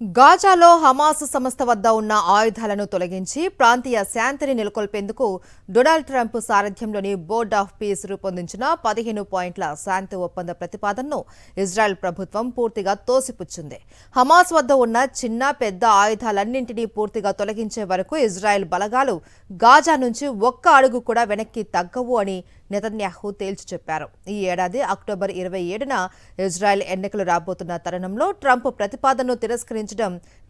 గాజాలో Hamas సంస్థ వద్ద ఉన్న ఆయుధాలను తొలగించి ప్రాంతీయ శాంతిని నెలకొల్పేందుకు డొనాల్డ్ ట్రంప్ సారథ్యంలోని బోర్డ్ ఆఫ్ పీస్ రూపొందించిన 15 పాయింట్ల శాంతి ఒప్పంద ప్రతిపాదనను ఇజ్రాయెల్ ప్రభుత్వం పూర్తిగా తోసిపుచ్చింది. హమాస్ వద్ద ఉన్న చిన్న పెద్ద ఆయుధాలన్నింటినీ పూర్తిగా తొలగించే వరకు ఇజ్రాయెల్ బలగాలు గాజా నుంచి ఒక్క అడుగు కూడా వెనక్కి తగ్గవు అని నెతన్యాహు తేల్చి చెప్పారు. ఈ ఏడాది అక్టోబర్ 27న ఇజ్రాయెల్ ఎన్నికలు రాబోతున్న తరుణంలో ట్రంప్ ప్రతిపాదనను తిరస్కరించడం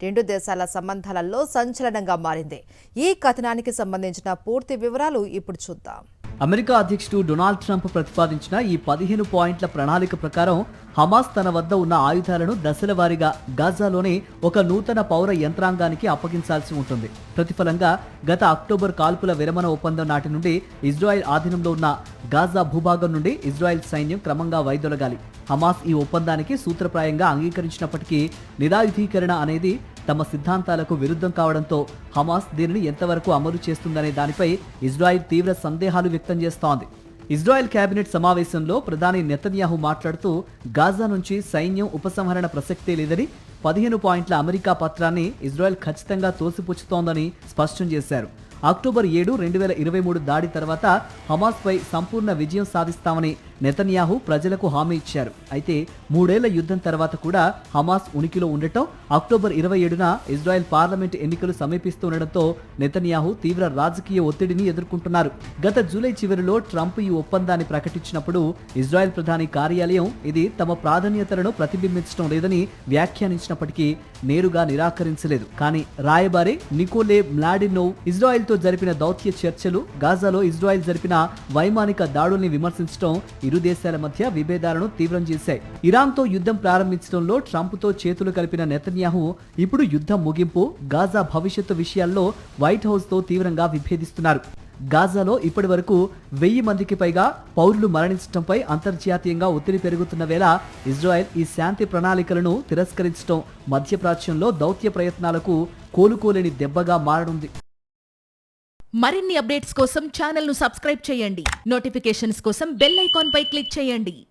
రెండు దేశాల సంబంధాలలో సంచలనంగా మారింది. ఈ కథనానికి సంబంధించిన పూర్తి వివరాలు ఇప్పుడు చూద్దాం. అమెరికా అధ్యక్షుడు డొనాల్డ్ ట్రంప్ ప్రతిపాదించిన ఈ 15 పాయింట్ల ప్రణాళిక ప్రకారం హమాస్ తన వద్ద ఉన్న ఆయుధాలను దశల వారీగా గాజాలోని ఒక నూతన పౌర యంత్రాంగానికి అప్పగించాల్సి ఉంటుంది. ప్రతిఫలంగా గత అక్టోబర్ కాల్పుల విరమణ ఒప్పందం నాటి నుండి ఇజ్రాయెల్ ఆధీనంలో ఉన్న గాజా భూభాగం నుండి ఇజ్రాయెల్ సైన్యం క్రమంగా వైదొలగాలి. హమాస్ ఈ ఒప్పందానికి సూత్రప్రాయంగా అంగీకరించినప్పటికీ నిరాయుధీకరణ అనేది తమ సిద్ధాంతాలకు విరుద్ధం కావడంతో హమాస్ దీనిని ఎంతవరకు అమలు చేస్తుందనే దానిపై ఇజ్రాయెల్ తీవ్ర సందేహాలు వ్యక్తం చేస్తోంది. ఇజ్రాయెల్ కేబినెట్ సమావేశంలో ప్రధాని నెతన్యాహు మాట్లాడుతూ గాజా నుంచి సైన్యం ఉపసంహరణ ప్రసక్తే లేదని 15 పాయింట్ల అమెరికా పత్రాన్ని ఇజ్రాయెల్ ఖచ్చితంగా తోసిపుచ్చుతోందని స్పష్టం చేశారు. అక్టోబర్ 7, 2023 దాడి తర్వాత హమాస్పై సంపూర్ణ విజయం సాధిస్తామని నెతన్యాహు ప్రజలకు హామీ ఇచ్చారు. అయితే 3 ఏళ్ల యుద్ధం తర్వాత కూడా హమాస్ ఉనికిలో ఉండటం, అక్టోబర్ 27న ఇజ్రాయెల్ పార్లమెంట్ ఎన్నికలు సమీపిస్తుండటంతో నెతన్యాహు తీవ్ర రాజకీయ ఒత్తిడిని ఎదుర్కొంటున్నారు. గత జూలై చివరిలో ట్రంప్ ఈ ఒప్పందాన్ని ప్రకటించినప్పుడు ఇజ్రాయెల్ ప్రధాని కార్యాలయం ఇది తమ ప్రాధాన్యతలను ప్రతిబింబించడం లేదని వ్యాఖ్యానించినప్పటికీ నేరుగా నిరాకరించలేదు. కానీ రాయబారి నికోలే మ్లాడినోవ్ ఇజ్రాయెల్తో జరిపిన దౌత్య చర్చలు, గాజాలో ఇజ్రాయెల్ జరిపిన వైమానిక దాడుల్ని విమర్శించడం ఇరు దేశాల మధ్య విభేదాలను తీవ్రం చేశాయి. ఇరాన్తో యుద్ధం ప్రారంభించడంలో ట్రంప్తో చేతులు కలిపిన నెతన్యాహు ఇప్పుడు యుద్ధం ముగింపు, గాజా భవిష్యత్తు విషయాల్లో వైట్ హౌస్తో తీవ్రంగా విభేదిస్తున్నారు. గాజాలో ఇప్పటి వరకు 1000 మందికి పైగా పౌరులు మరణించడంపై అంతర్జాతీయంగా ఒత్తిడి పెరుగుతున్న వేళ ఇజ్రాయెల్ ఈ శాంతి ప్రణాళికలను తిరస్కరించడం మధ్యప్రాచ్యంలో దౌత్య ప్రయత్నాలకు కోలుకోలేని దెబ్బగా మారనుంది. మరిన్ని అప్డేట్స్ కోసం ఛానల్ ను సబ్స్క్రైబ్ చేయండి. నోటిఫికేషన్స్ కోసం బెల్ ఐకాన్ పై క్లిక్ చేయండి.